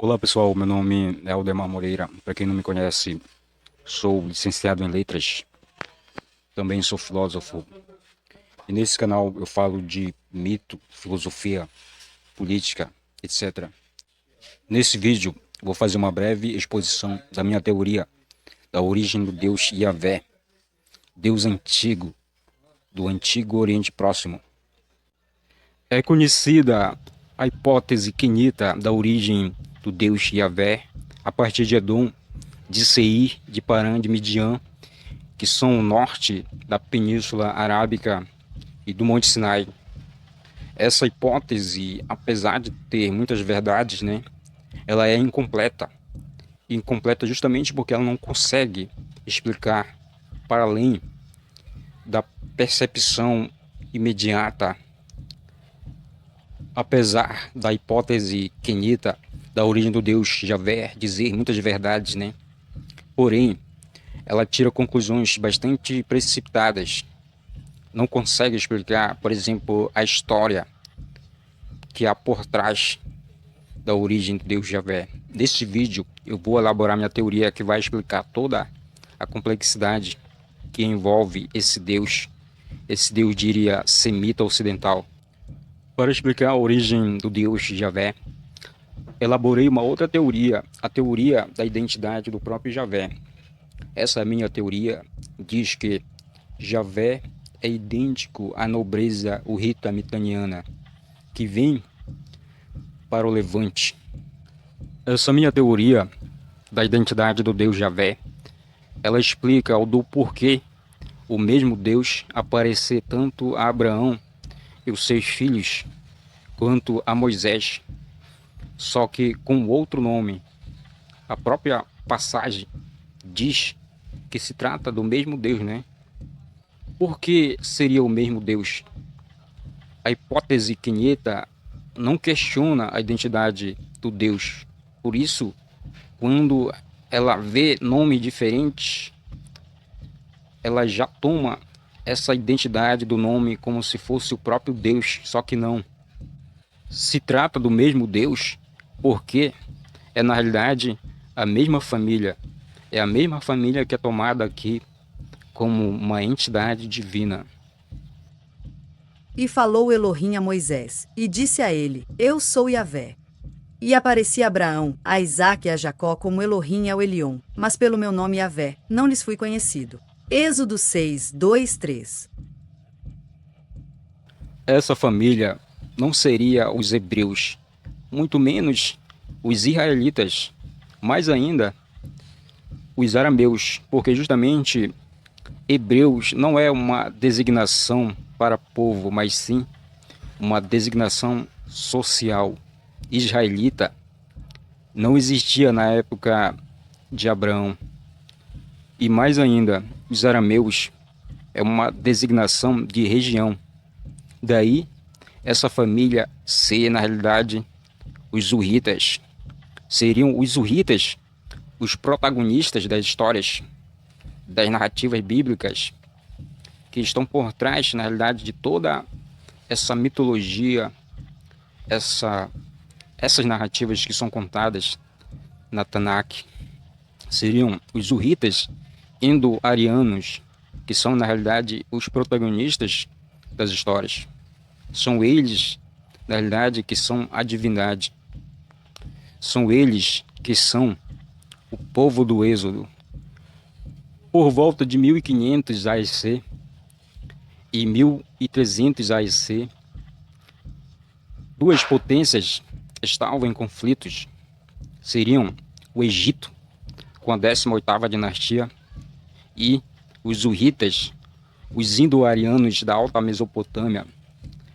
Olá pessoal, meu nome é Aldemar Moreira. Para quem não me conhece, sou licenciado em letras, também sou filósofo. E nesse canal eu falo de mito, filosofia, política, etc. Nesse vídeo vou fazer uma breve exposição da minha teoria da origem do Deus Yahvé, Deus antigo, do Antigo Oriente Próximo. É conhecida a hipótese quenita da origem do Deus Yahvé a partir de Edom, de Seir, de Parã, de Midian, que são o norte da Península Arábica e do Monte Sinai. Essa hipótese, apesar de ter muitas verdades, né, ela é incompleta. Incompleta justamente porque ela não consegue explicar para além da percepção imediata. Apesar da hipótese quenita da origem do Deus Javé dizer muitas verdades, né? Porém, ela tira conclusões bastante precipitadas. Não consegue explicar, por exemplo, a história que há por trás da origem do Deus Javé. Neste vídeo, eu vou elaborar minha teoria que vai explicar toda a complexidade que envolve esse Deus diria semita ocidental. Para explicar a origem do Deus Javé, elaborei uma outra teoria, a teoria da identidade do próprio Javé. Essa minha teoria diz que Javé é idêntico à nobreza urrita mitaniana, que vem para o Levante. Essa minha teoria da identidade do Deus Javé, ela explica o do porquê o mesmo Deus aparecer tanto a Abraão e os seus filhos, quanto a Moisés, só que com outro nome. A própria passagem diz que se trata do mesmo Deus, né? Por que seria o mesmo Deus? A hipótese quinheta não questiona a identidade do Deus. Por isso, quando ela vê nome diferente, ela já toma essa identidade do nome como se fosse o próprio Deus, só que não. Se trata do mesmo Deus, porque é na realidade a mesma família. É a mesma família que é tomada aqui como uma entidade divina. E falou Elohim a Moisés, e disse a ele: Eu sou Yahvé. E apareci a Abraão, a Isaque e a Jacó como Elohim ao Elion, mas pelo meu nome Yahvé, não lhes fui conhecido. Êxodo 6, 2, 3. Essa família não seria os hebreus, muito menos os israelitas, mais ainda os arameus, porque justamente hebreus não é uma designação para povo, mas sim uma designação social. Israelita não existia na época de Abraão. E mais ainda, os arameus é uma designação de região. Daí, essa família ser, na realidade, os zurritas. Seriam os zurritas os protagonistas das histórias, das narrativas bíblicas, que estão por trás, na realidade, de toda essa mitologia, essas narrativas que são contadas na Tanakh. Seriam os zurritas indo-arianos, que são, na realidade, os protagonistas das histórias. São eles, na realidade, que são a divindade. São eles que são o povo do Êxodo. Por volta de 1500 AEC e 1300 AEC, duas potências estavam em conflitos. Seriam o Egito, com a 18ª dinastia, e os Hurritas, os indo-arianos da Alta Mesopotâmia.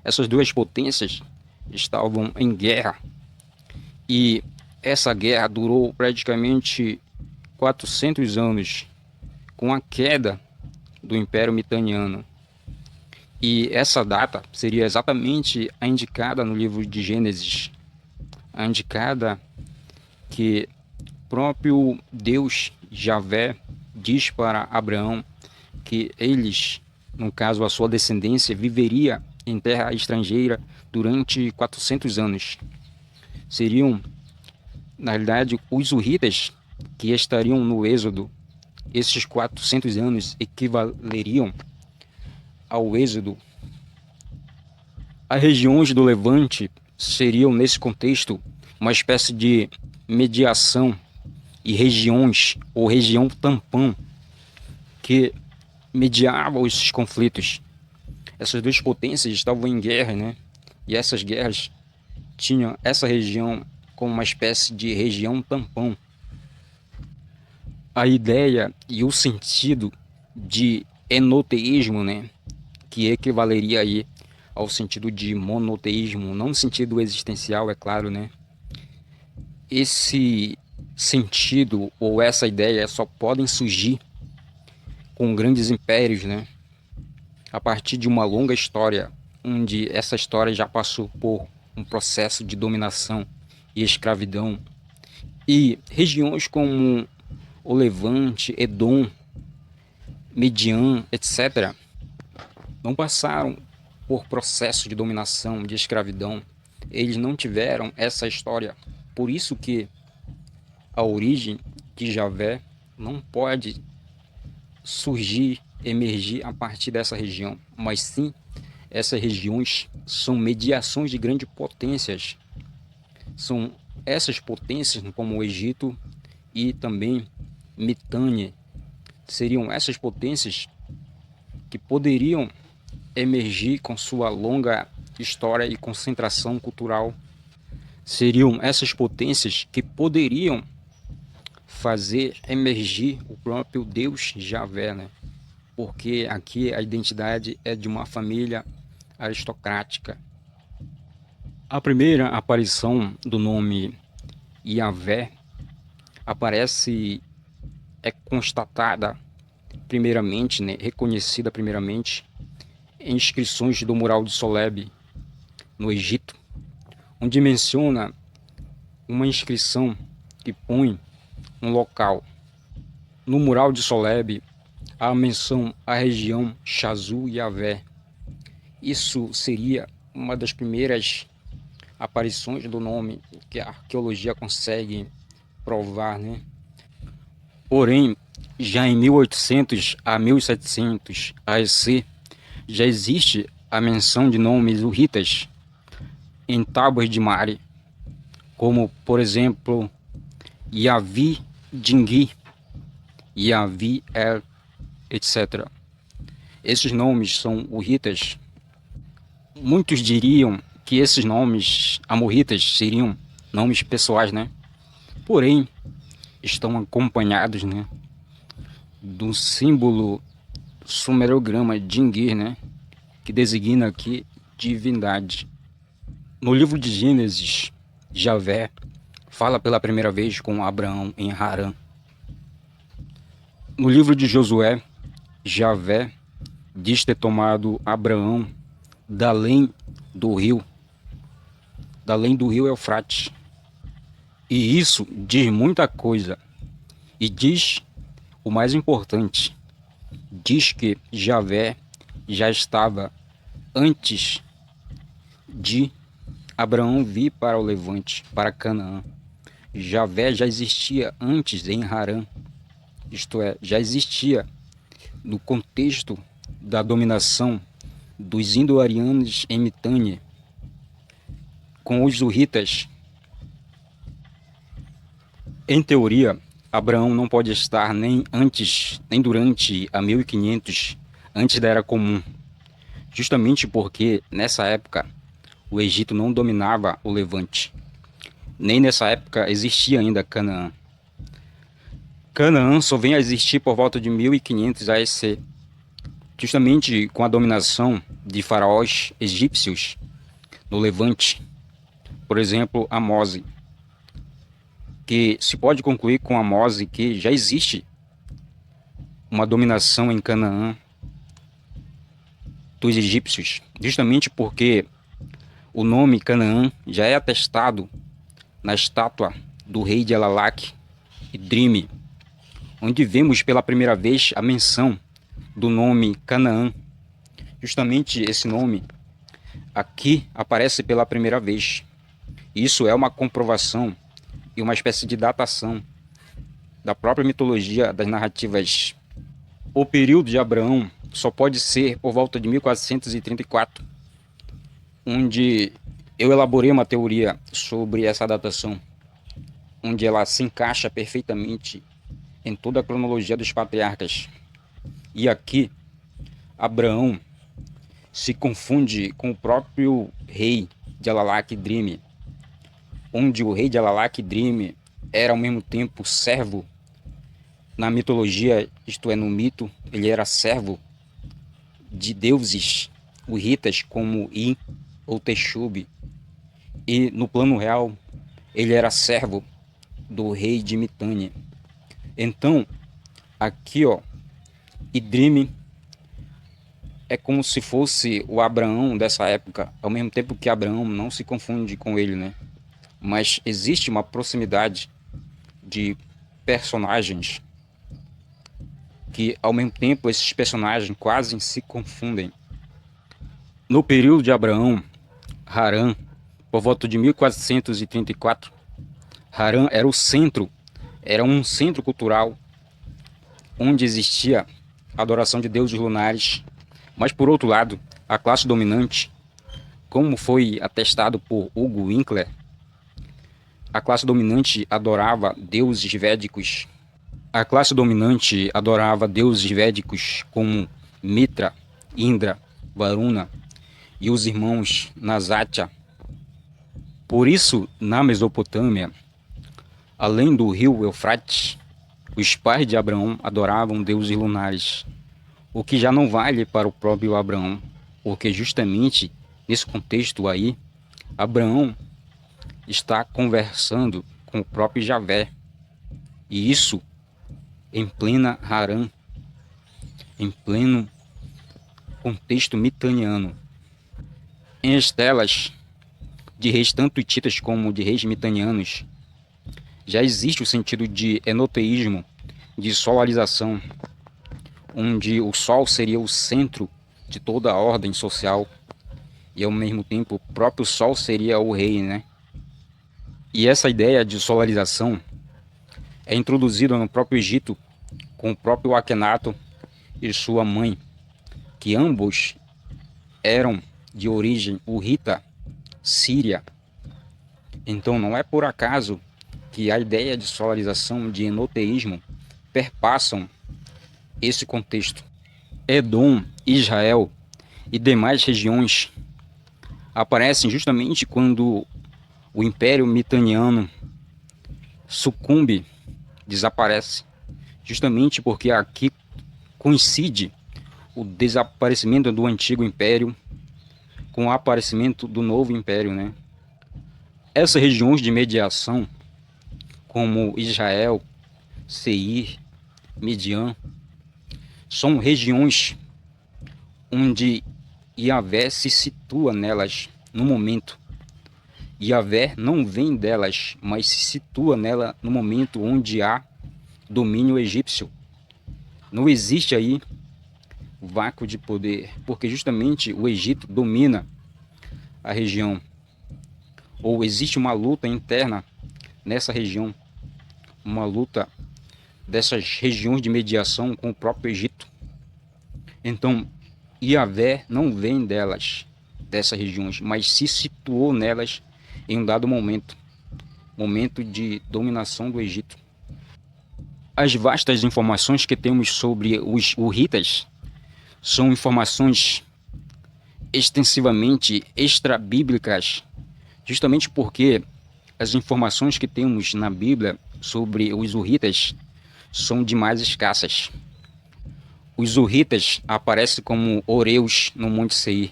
Essas duas potências estavam em guerra, e essa guerra durou praticamente 400 anos, com a queda do Império Mitanniano. E essa data seria exatamente a indicada no livro de Gênesis, a indicada que próprio Deus, Javé, diz para Abraão que eles, no caso a sua descendência, viveria em terra estrangeira durante 400 anos. Seriam Na realidade, os hurritas que estariam no Êxodo, esses 400 anos equivaleriam ao Êxodo. As regiões do Levante seriam, nesse contexto, uma espécie de mediação e regiões, ou região tampão, que mediava esses conflitos. Essas duas potências estavam em guerra, né? E essas guerras tinham essa região como uma espécie de região tampão. A ideia e o sentido de enoteísmo, né? Que equivaleria aí ao sentido de monoteísmo, não no sentido existencial, é claro, né? Esse sentido ou essa ideia só podem surgir com grandes impérios, né? A partir de uma longa história, onde essa história já passou por um processo de dominação e escravidão, e regiões como o Levante, Edom, Midian, etc., não passaram por processo de dominação, de escravidão. Eles não tiveram essa história. Por isso que a origem de Javé não pode surgir, emergir a partir dessa região, mas sim essas regiões são mediações de grandes potências. São essas potências, como o Egito e também Mitânia, seriam essas potências que poderiam emergir com sua longa história e concentração cultural. Seriam essas potências que poderiam fazer emergir o próprio Deus Javé, né? Porque aqui a identidade é de uma família aristocrática. A primeira aparição do nome Yahvé é constatada primeiramente, né, reconhecida primeiramente em inscrições do mural de Soleb no Egito, onde menciona uma inscrição que põe um local. No mural de Soleb há menção à região Chazu Yahvé. Isso seria uma das primeiras aparições do nome que a arqueologia consegue provar, né? Porém, já em 1800 a 1700 AEC, já existe a menção de nomes hurritas em tábuas de Mari, como, por exemplo, Yavi Dingui, Yavi El, etc. Esses nomes são hurritas. Muitos diriam que esses nomes amorritas seriam nomes pessoais, né? Porém, estão acompanhados, né, do símbolo sumerograma Dingir, né, que designa aqui divindade. No livro de Gênesis, Javé fala pela primeira vez com Abraão em Harã. No livro de Josué, Javé diz ter tomado Abraão da além do rio Eufrates. E isso diz muita coisa. E diz o mais importante. Diz que Javé já estava antes de Abraão vir para o Levante, para Canaã. Javé já existia antes em Harã. Isto é, já existia no contexto da dominação dos indo-arianos em Mitânia, com os hurritas. Em teoria, Abraão não pode estar nem antes, nem durante a 1500, antes da Era Comum, justamente porque nessa época o Egito não dominava o Levante. Nem nessa época existia ainda Canaã. Canaã só vem a existir por volta de 1500 AEC, justamente com a dominação de faraós egípcios no Levante. Por exemplo, Amose, que se pode concluir com Amose que já existe uma dominação em Canaã dos egípcios, justamente porque o nome Canaã já é atestado na estátua do rei de Elalak, Idrime, onde vemos pela primeira vez a menção do nome Canaã. Justamente esse nome aqui aparece pela primeira vez. Isso é uma comprovação e uma espécie de datação da própria mitologia das narrativas. O período de Abraão só pode ser por volta de 1434, onde eu elaborei uma teoria sobre essa datação, onde ela se encaixa perfeitamente em toda a cronologia dos patriarcas. E aqui, Abraão se confunde com o próprio rei de Alalakh-Dream, onde o rei de Alalakh-Dream era ao mesmo tempo servo na mitologia, isto é, no mito, ele era servo de deuses urritas como I ou Texub, e no plano real ele era servo do rei de Mitânia. Então, aqui, ó, Idrime é como se fosse o Abraão dessa época, ao mesmo tempo que Abraão não se confunde com ele, né? Mas existe uma proximidade de personagens que, ao mesmo tempo, esses personagens quase se confundem. No período de Abraão, Harã, por volta de 1434, Harã era um centro cultural onde existia a adoração de deuses lunares. Mas, por outro lado, a classe dominante, como foi atestado por Hugo Winkler, a classe dominante adorava deuses védicos. A classe dominante adorava deuses védicos como Mitra, Indra, Varuna e os irmãos Nasatya. Por isso, na Mesopotâmia, além do rio Eufrates, os pais de Abraão adoravam deuses lunares, o que já não vale para o próprio Abraão, porque justamente nesse contexto aí, Abraão está conversando com o próprio Javé, e isso em plena Harã, em pleno contexto mitaniano. Em estelas de reis tanto hititas como de reis mitanianos, já existe o sentido de enoteísmo, de solarização, onde o sol seria o centro de toda a ordem social e ao mesmo tempo o próprio sol seria o rei, né? E essa ideia de solarização é introduzida no próprio Egito com o próprio Akhenaton e sua mãe, que ambos eram de origem urrita síria. Então não é por acaso que a ideia de solarização, de enoteísmo, perpassam esse contexto. Edom, Israel e demais regiões aparecem justamente quando o Império Mitaniano sucumbe, desaparece, justamente porque aqui coincide o desaparecimento do antigo império com o aparecimento do novo império, né? Essas regiões de mediação, como Israel, Seir, Midian, são regiões onde Yahvé se situa nelas no momento. Yahvé não vem delas, mas se situa nela no momento onde há domínio egípcio. Não existe aí vácuo de poder, porque justamente o Egito domina a região. Ou existe uma luta interna nessa região, uma luta dessas regiões de mediação com o próprio Egito. Então, Yahvé não vem delas, dessas regiões, mas se situou nelas em um dado momento, momento de dominação do Egito. As vastas informações que temos sobre os urritas são informações extensivamente extra-bíblicas, justamente porque as informações que temos na Bíblia sobre os urritas são demais escassas. Os urritas aparecem como Oreus no Monte Seir.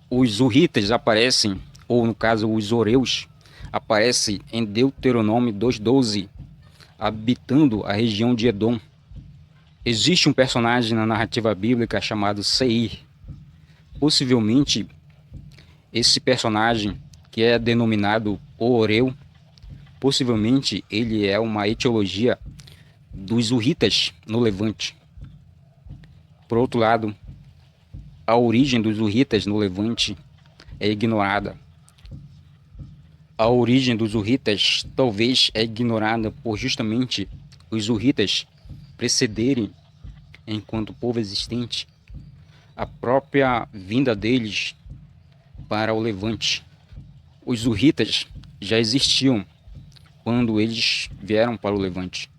Os urritas aparecem, ou no caso os Oreus, aparecem em Deuteronômio 2:12, habitando a região de Edom. Existe um personagem na narrativa bíblica chamado Seir. Possivelmente, esse personagem, que é denominado Oreu, possivelmente ele é uma etiologia dos urritas no Levante. Por outro lado, a origem dos urritas no Levante é ignorada. A origem dos hurritas talvez é ignorada por justamente os hurritas precederem, enquanto povo existente, a própria vinda deles para o Levante. Os hurritas já existiam quando eles vieram para o Levante.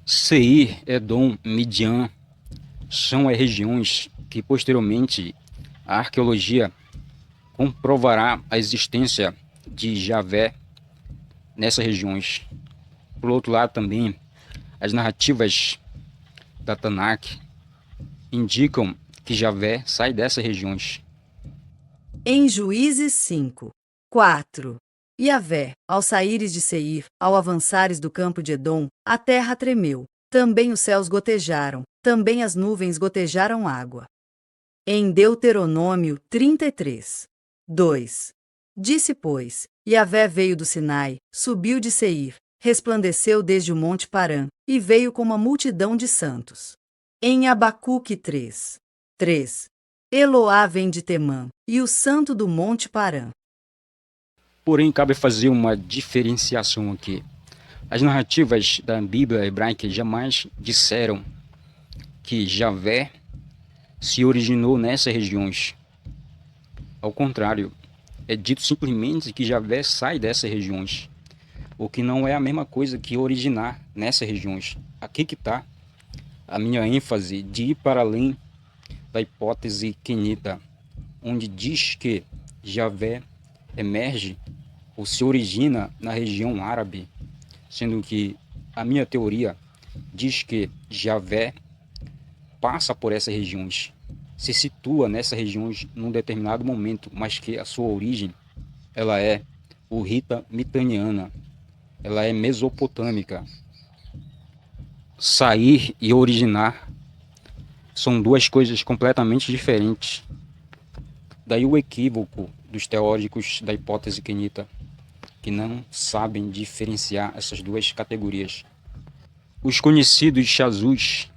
Seir, Edom, Midian são as regiões que posteriormente a arqueologia comprovará a existência de Javé nessas regiões. Por outro lado também, as narrativas da Tanakh indicam que Javé sai dessas regiões. Em Juízes 5, 4. Yavé, ao saíres de Seir, ao avançares do campo de Edom, a terra tremeu, também os céus gotejaram, também as nuvens gotejaram água. Em Deuteronômio 33, 2. Disse, pois, Yavé veio do Sinai, subiu de Seir, resplandeceu desde o monte Parã, e veio com uma multidão de santos. Em Abacuque 3, 3. Eloá vem de Temã, e o santo do monte Parã. Porém, cabe fazer uma diferenciação aqui. As narrativas da Bíblia hebraica jamais disseram que Javé se originou nessas regiões. Ao contrário, é dito simplesmente que Javé sai dessas regiões, o que não é a mesma coisa que originar nessas regiões. Aqui que está a minha ênfase de ir para além da hipótese quenita, onde diz que Javé emerge ou se origina na região árabe, sendo que a minha teoria diz que Javé passa por essas regiões, se situa nessas regiões num determinado momento, mas que a sua origem ela é hurrita mitaniana, ela é mesopotâmica. Sair e originar são duas coisas completamente diferentes. Daí o equívoco dos teóricos da hipótese quenita, que não sabem diferenciar essas duas categorias. Os conhecidos chazus,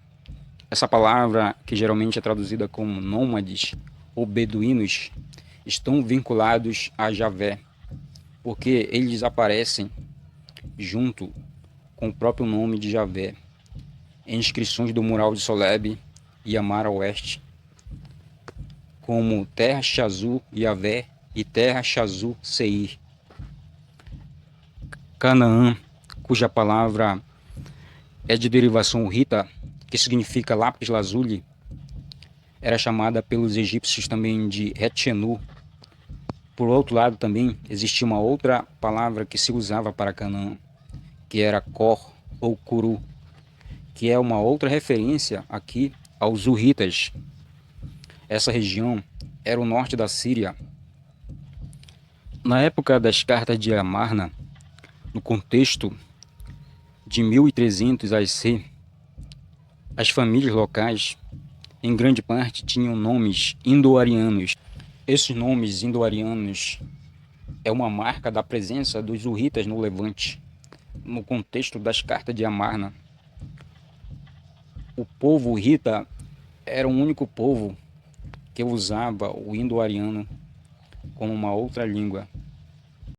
essa palavra que geralmente é traduzida como nômades ou beduínos, estão vinculados a Javé, porque eles aparecem junto com o próprio nome de Javé em inscrições do mural de Soleb e Amara Oeste, como Terra Chazu Yavé e Terra Chazu Seir. Canaã, cuja palavra é de derivação hurrita, que significa lápis lazuli, era chamada pelos egípcios também de Retchenu. Por outro lado também existia uma outra palavra que se usava para Canaã, que era Cor ou Curu, que é uma outra referência aqui aos hurritas. Essa região era o norte da Síria. Na época das cartas de Amarna, no contexto de 1300 AC, as famílias locais, em grande parte, tinham nomes indo-arianos. Esses nomes indo-arianos é uma marca da presença dos hurritas no Levante. No contexto das cartas de Amarna, o povo hurrita era o único povo que usava o indo-ariano como uma outra língua.